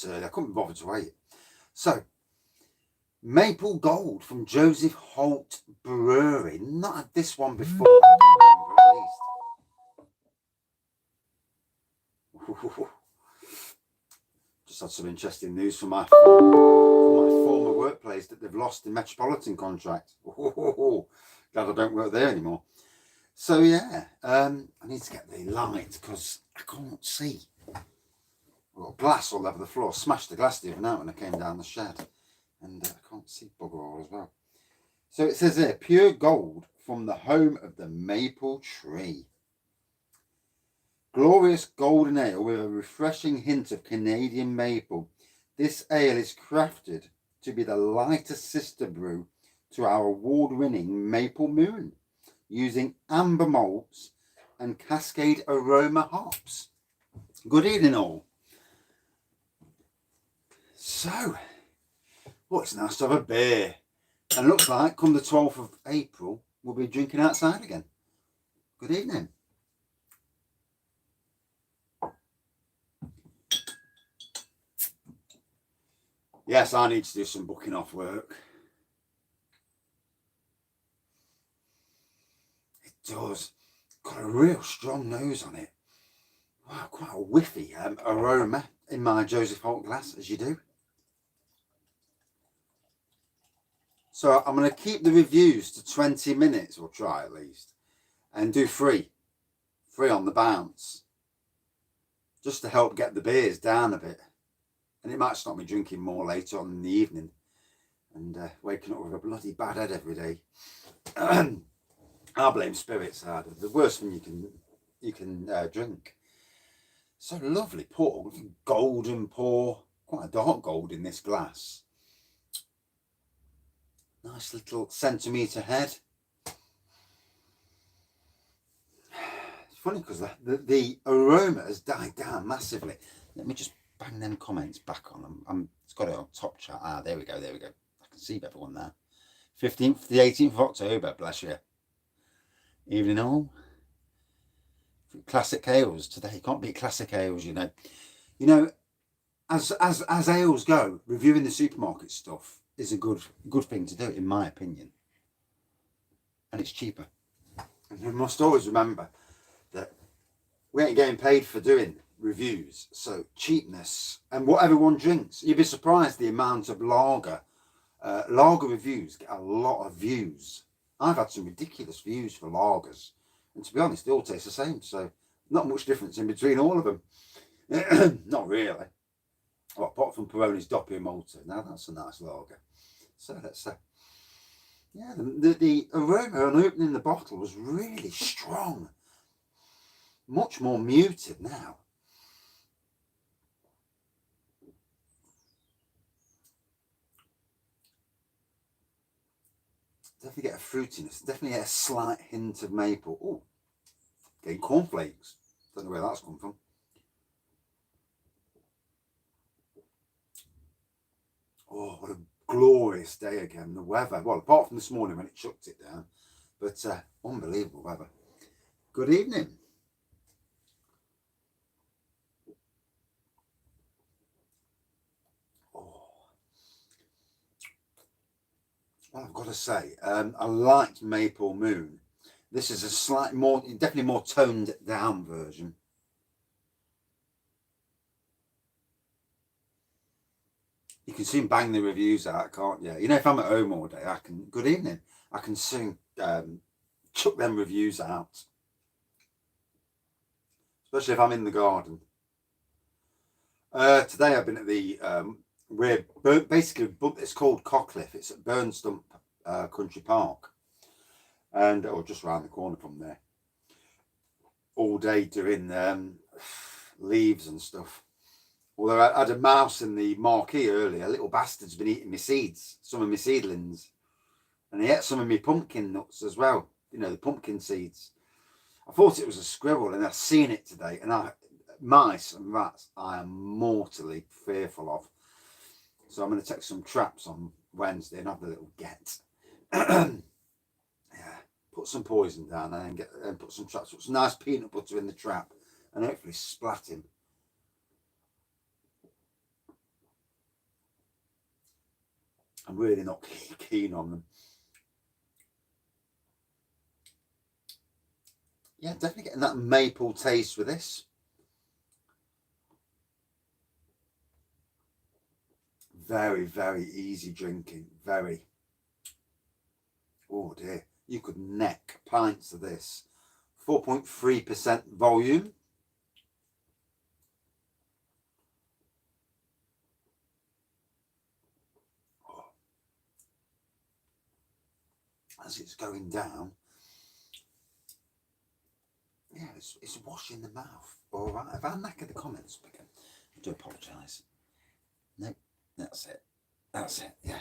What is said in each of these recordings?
early. I couldn't be bothered to wait. So, Maple Gold from Joseph Holt Brewery. Not had this one before. At least. Just had some interesting news from my former workplace that they've lost the Metropolitan contract. Glad I don't work there anymore. So yeah, I need to get the light because I can't see. I've got glass all over the floor. Smashed the glass the other night when I came down the shed, and I can't see bugger all as well. So it says here, pure gold from the home of the maple tree. Glorious golden ale with a refreshing hint of Canadian maple. This ale is crafted to be the lighter sister brew to our award-winning Maple Moon, using amber malts and Cascade aroma hops. Good evening all. So, it's nice to have a beer. And it looks like come the 12th of April, we'll be drinking outside again. Good evening. Yes, I need to do some booking off work. It does. Got a real strong nose on it. Wow, quite a whiffy aroma in my Joseph Holt glass, as you do. So I'm going to keep the reviews to 20 minutes, or try at least, and do free on the bounce, just to help get the beers down a bit. And it might stop me drinking more later on in the evening and waking up with a bloody bad head every day. I blame spirits hard. The worst thing you can drink. So lovely pour, golden pour, quite a dark gold in this glass. Nice little centimetre head. It's funny because the aroma has died down massively. Let me just bang them comments back on. It's got it on top chat. There we go. I can see everyone there. 15th, the 18th of October, bless you. Evening all. Classic ales today. Can't beat classic ales, you know. You know, as ales go, reviewing the supermarket stuff is a good thing to do, in my opinion. And it's cheaper. And we must always remember that we ain't getting paid for doing reviews, so cheapness and what everyone drinks. You'd be surprised the amount of lager reviews get a lot of views. I've had some ridiculous views for lagers, and to be honest, they all taste the same, so not much difference in between all of them. Not really. Well, apart from Peroni's Doppio Malta. Now that's a nice lager. So let's yeah, the aroma on opening the bottle was really strong, much more muted now. Definitely get a fruitiness, definitely get a slight hint of maple. Oh, getting cornflakes. Don't know where that's come from. Oh, what a glorious day again. The weather, well, apart from this morning when it chucked it down, but unbelievable weather. Good evening. Well, I've got to say, I liked Maple Moon. This is a slight more, definitely more toned down version. You can soon bang the reviews out, can't you? You know, if I'm at home all day, I can, good evening, I can soon chuck them reviews out. Especially if I'm in the garden. Today I've been at the, basically, it's called Cockliffe. It's at Burnstump Country Park. And, just round the corner from there. All day doing leaves and stuff. Although I had a mouse in the marquee earlier. Little bastard's been eating my seeds, some of my seedlings. And he ate some of my pumpkin nuts as well. You know, the pumpkin seeds. I thought it was a squirrel, and I've seen it today. And mice and rats, I am mortally fearful of. So I'm going to take some traps on Wednesday and have a little get. Yeah, put some poison down and put some traps. Put some nice peanut butter in the trap and hopefully splat him. I'm really not keen on them. Yeah, definitely getting that maple taste with this. Very, very easy drinking. Very. Oh dear. You could neck pints of this. 4.3% volume. Oh. As it's going down. Yeah, it's washing the mouth. All right. If I knackered the comments again, I do apologise. No, that's it. That's it. Yeah.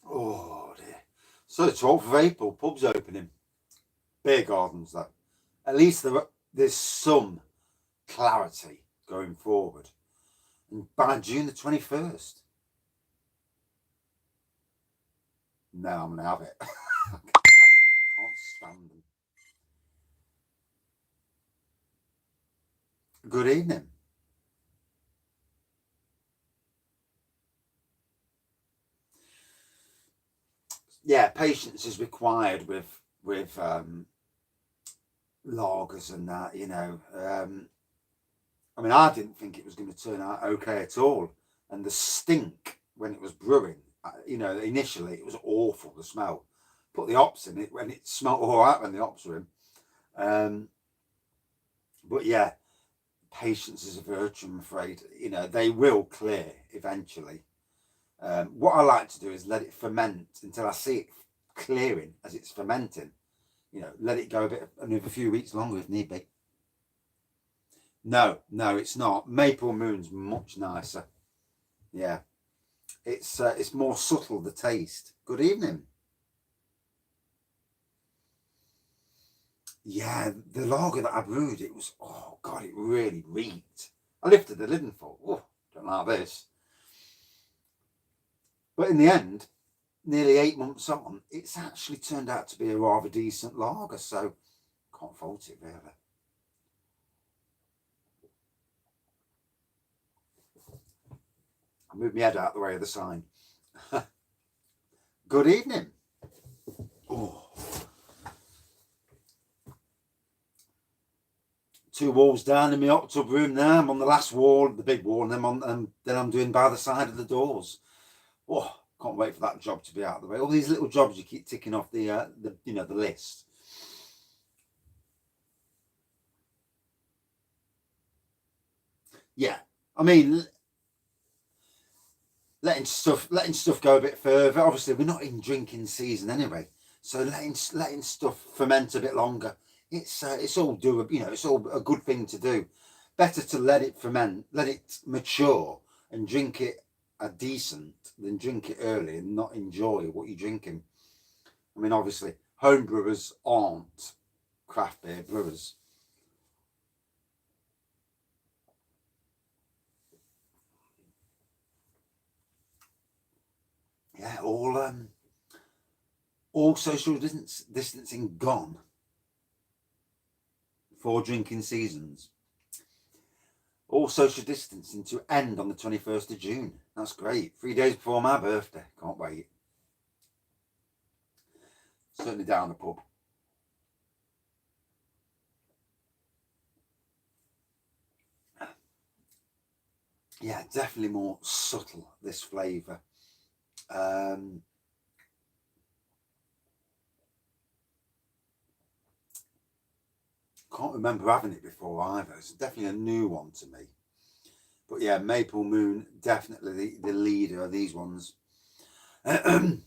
Oh dear. So the 12th of April, pubs opening. Beer gardens though. At least there's some clarity going forward. And by June the 21st. No, I'm going to have it. I can't stand them. Good evening. Yeah, patience is required with lagers and that, you know. I mean, I didn't think it was going to turn out okay at all. And the stink when it was brewing, you know, initially it was awful, the smell. Put the hops in it when it smelled all right when the hops were in. But yeah, patience is a virtue, I'm afraid. You know, they will clear eventually. What I like to do is let it ferment until I see it clearing as it's fermenting. You know, let it go another few weeks longer if need be. No, it's not. Maple Moon's much nicer. Yeah, it's more subtle, the taste. Good evening. Yeah, the lager that I brewed, it was, oh God, it really reeked. I lifted the lid and thought, oh, don't like this. But in the end, nearly 8 months on, it's actually turned out to be a rather decent lager, so can't fault it really. I'll move my head out the way of the sign. Good evening. Oh. 2 walls down in my hot tub room now. I'm on the last wall, the big wall, and then I'm doing by the side of the doors. Oh, can't wait for that job to be out of the way. All these little jobs you keep ticking off the you know, the list. Yeah, I mean, letting stuff go a bit further. Obviously, we're not in drinking season anyway, so letting stuff ferment a bit longer. It's all doable. You know, it's all a good thing to do. Better to let it ferment, let it mature, and drink it a decent than drink it early and not enjoy what you're drinking. I mean, obviously, home brewers aren't craft beer brewers. Yeah, all social distancing gone for drinking seasons. All social distancing to end on the 21st of June. That's great. 3 days before my birthday. Can't wait. Certainly down the pub. Yeah, definitely more subtle, this flavour. Can't remember having it before either. It's definitely a new one to me. But yeah, Maple Moon, definitely the leader of these ones. Oh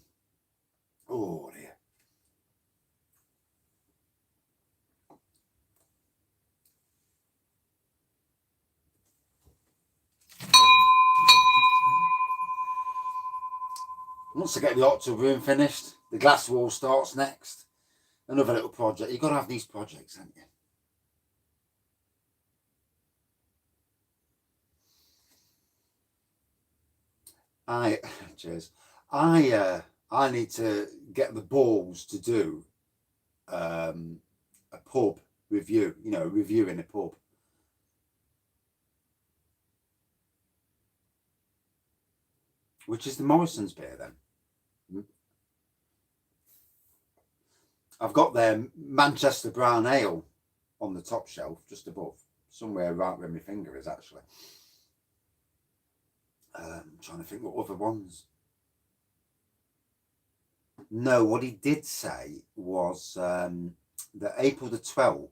dear. Once I get the hot tub room finished, the glass wall starts next. Another little project. You've got to have these projects, haven't you? Cheers. I need to get the balls to do a pub review. You know, reviewing a pub. which is the Morrison's beer then. I've got their Manchester Brown Ale on the top shelf, just above, somewhere right where my finger is actually. I'm trying to think what other ones. No, what he did say was that April the 12th,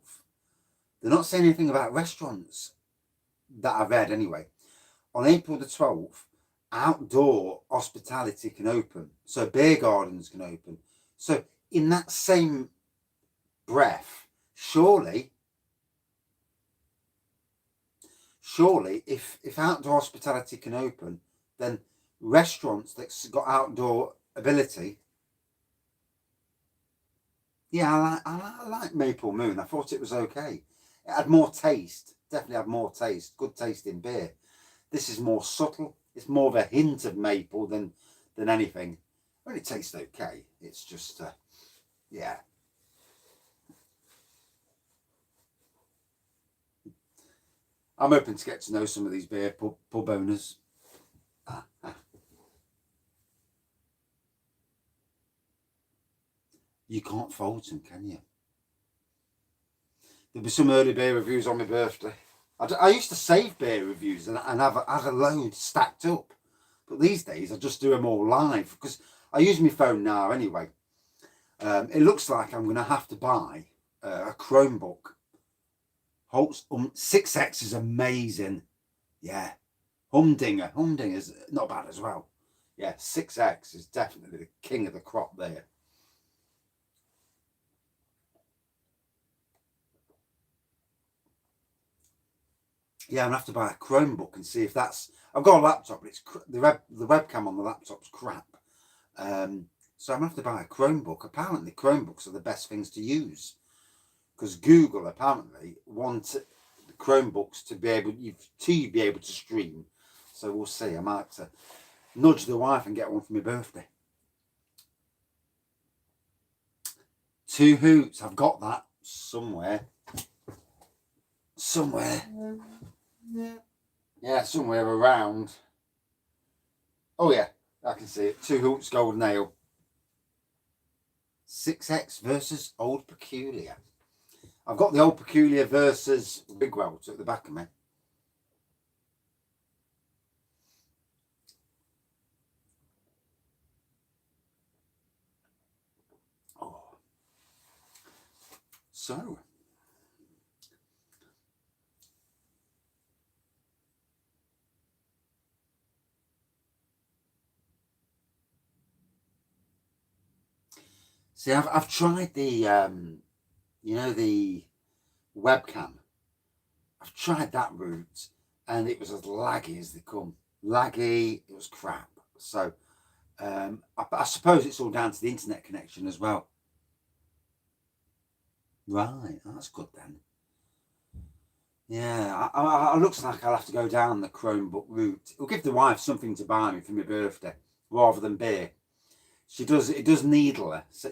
they're not saying anything about restaurants that I read anyway. On April the 12th, outdoor hospitality can open. So beer gardens can open. So in that same breath, surely if outdoor hospitality can open, then restaurants that's got outdoor ability. Yeah, I like Maple Moon. I thought it was okay. It had more taste. Definitely had more taste. Good taste in beer. This is more subtle. It's more of a hint of maple than anything. Well, it tastes okay. It's just, yeah. I'm hoping to get to know some of these beer pub owners. You can't fault them, can you? There'll be some early beer reviews on my birthday. I used to save beer reviews and have a load stacked up. But these days I just do them all live because I use my phone now anyway. It looks like I'm going to have to buy a Chromebook. Holt's 6X is amazing. Yeah. Humdinger's not bad as well. Yeah, 6X is definitely the king of the crop there. Yeah, I'm going to have to buy a Chromebook and see if that's... I've got a laptop, but it's the webcam on the laptop's crap. So I'm going to have to buy a Chromebook. Apparently, Chromebooks are the best things to use. Because Google apparently want Chromebooks to be able to stream. So we'll see. I might have to nudge the wife and get one for my birthday. Two Hoots. I've got that somewhere. Yeah, somewhere around. Oh yeah, I can see it. Two Hoots Golden Ale. 6X versus Old Peculiar. I've got the Old Peculiar versus Big Welch at the back of me. Oh. So. See, I've tried the, the webcam. I've tried that route and it was as laggy as they come. Laggy, it was crap. So I suppose it's all down to the internet connection as well. Right, that's good then. Yeah, it looks like I'll have to go down the Chromebook route. It'll give the wife something to buy me for my birthday rather than beer. It does needle her, so,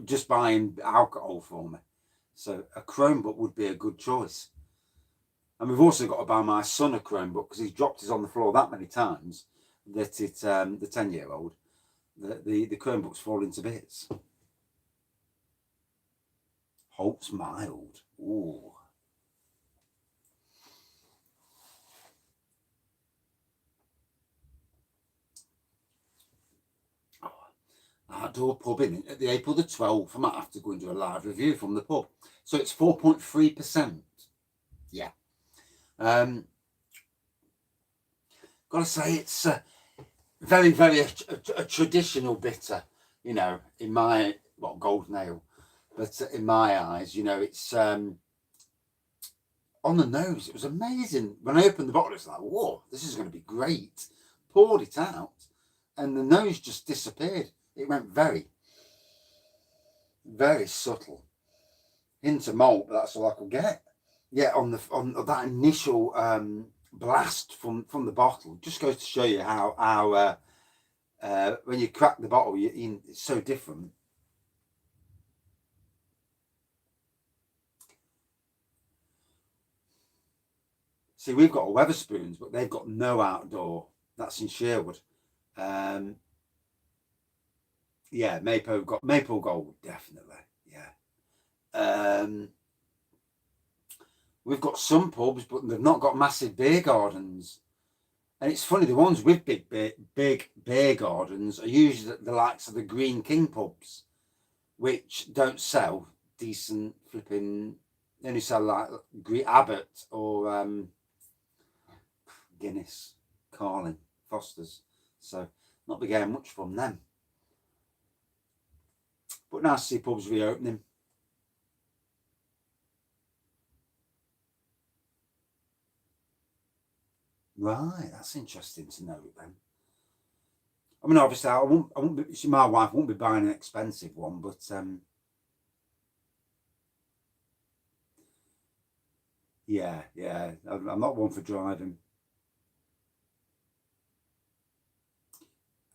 just buying alcohol for me. So a Chromebook would be a good choice. And we've also got to buy my son a Chromebook because he's dropped his on the floor that many times that the 10-year-old, the Chromebook's falling to bits. Holt's Mild. Ooh. Outdoor pub in at the April the 12th. I might have to go and do a live review from the pub. So it's 4.3%. Yeah. Gotta say it's very, very a traditional bitter, in my, golden ale. But in my eyes, it's on the nose. It was amazing. When I opened the bottle, it's like, whoa, this is going to be great. Poured it out and the nose just disappeared. It went very, very subtle. Hint of malt, but that's all I could get. Yeah, on that initial blast from the bottle, just goes to show you how when you crack the bottle, it's so different. See, we've got Weatherspoons, but they've got no outdoor. That's in Sherwood. Yeah, maple gold, definitely. Yeah. We've got some pubs, but they've not got massive beer gardens. And it's funny, the ones with big beer gardens are usually the likes of the Green King pubs, which don't sell decent flipping. They only sell like Abbott or Guinness, Carlin, Foster's. So not be getting much from them. But nice to see pubs reopening. Right, that's interesting to know then. I mean, obviously, I won't be, my wife won't be buying an expensive one, but yeah, I'm not one for driving.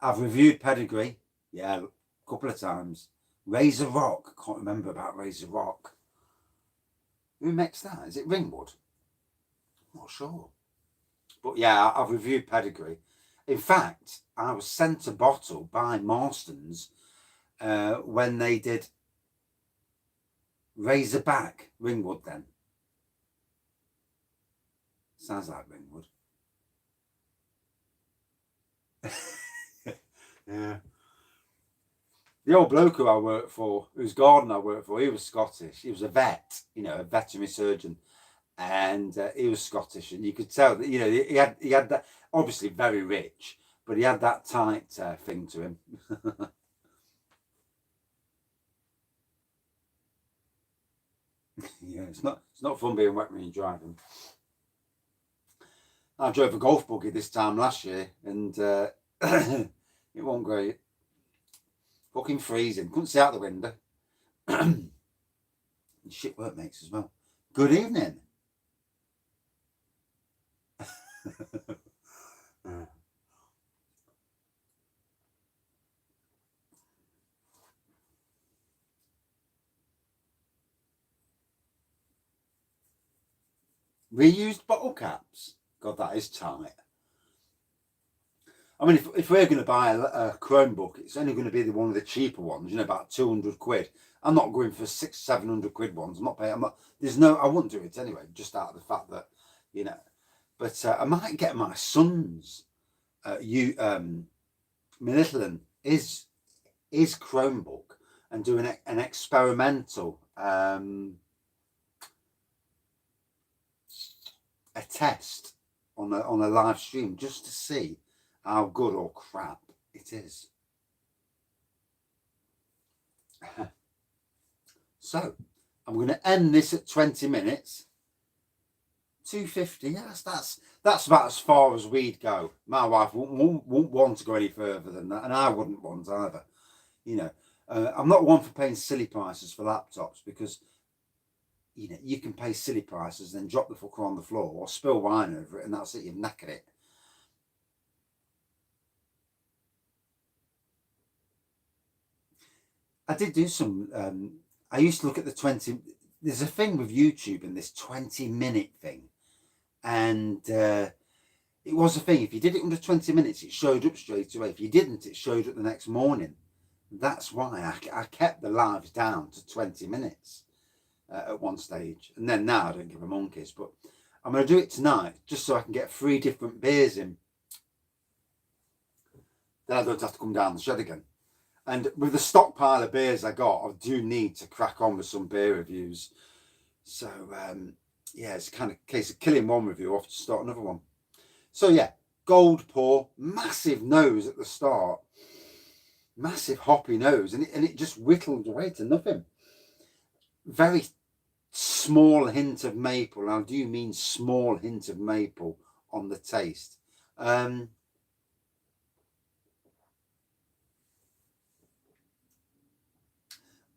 I've reviewed Pedigree, yeah, a couple of times. Razor Rock, can't remember about Razor Rock. Who makes that? Is it Ringwood? Not sure. But yeah, I've reviewed Pedigree. In fact, I was sent a bottle by Marston's when they did Razorback Ringwood then. Sounds like Ringwood. Yeah. The old bloke who I worked for, whose garden I worked for, he was Scottish. He was a vet, a veterinary surgeon. And he was Scottish. And you could tell that, he had that, obviously very rich, but he had that tight thing to him. Yeah, it's not fun being wet when you're driving. I drove a golf buggy this time last year, and it wasn't great. Fucking freezing. Couldn't see out the window. And shit work mates as well. Good evening. Reused bottle caps. God, that is tight. I mean, if we're going to buy a Chromebook, it's only going to be one of the cheaper ones, about 200 quid. I'm not going for 600-700 quid ones. I'm not paying. I wouldn't do it anyway, just out of the fact that, But I might get my son's. My little one is Chromebook and do an experimental a test on a live stream just to see how good or crap it is. So I'm going to end this at 20 minutes. 250. Yes, that's about as far as we'd go. My wife won't want to go any further than that, and I wouldn't want either. I'm not one for paying silly prices for laptops because you can pay silly prices, then drop the fucker on the floor or spill wine over it, and that's it. You've knackered it. I did do some. I used to look at the 20. There's a thing with YouTube and this 20-minute thing, and it was a thing. If you did it under 20 minutes, it showed up straight away. If you didn't, it showed up the next morning. That's why I kept the lives down to 20 minutes at one stage, and then now I don't give a monkeys. But I'm going to do it tonight just so I can get 3 different beers in. Then I don't have to come down the shed again. And with the stockpile of beers I got, I do need to crack on with some beer reviews. So, yeah, it's kind of a case of killing one review off to start another one. So, yeah, gold pour, massive nose at the start. Massive hoppy nose. And it just whittled away to nothing. Very small hint of maple. And I do mean small hint of maple on the taste.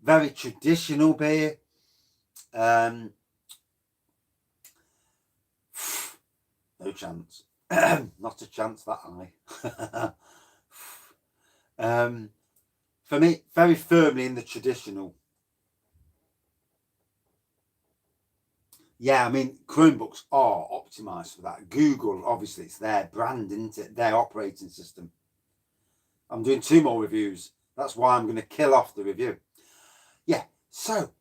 Very traditional beer. No chance. Not a chance that high. For me, very firmly in the traditional. Yeah, I mean, Chromebooks are optimized for that. Google, obviously, it's their brand, isn't it? Their operating system. I'm doing 2 more reviews. That's why I'm going to kill off the review. Yeah, so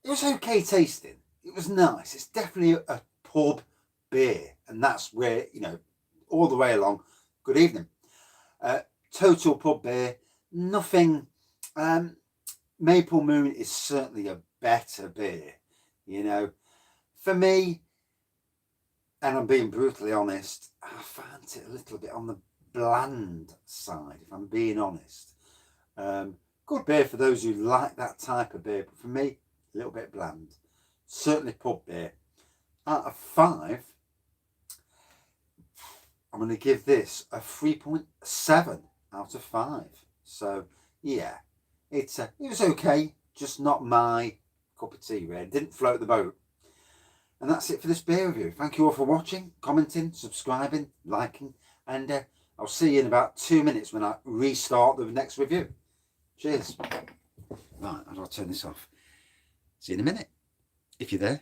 it was okay tasting. It was nice. It's definitely a pub beer, and that's where, you know, all the way along. Good evening. Total pub beer. Nothing. Maple Moon is certainly a better beer, you know. For me, and I'm being brutally honest, I found it a little bit on the bland side, if I'm being honest. Good beer for those who like that type of beer, but for me, a little bit bland. Certainly pub beer. Out of 5, I'm going to give this a 3.7 out of 5. So yeah, it was okay, just not my cup of tea, really. Didn't float the boat. And that's it for this beer review. Thank you all for watching, commenting, subscribing, liking, and I'll see you in about 2 minutes when I restart the next review. Cheers. Right, how do I turn this off? See you in a minute, if you're there.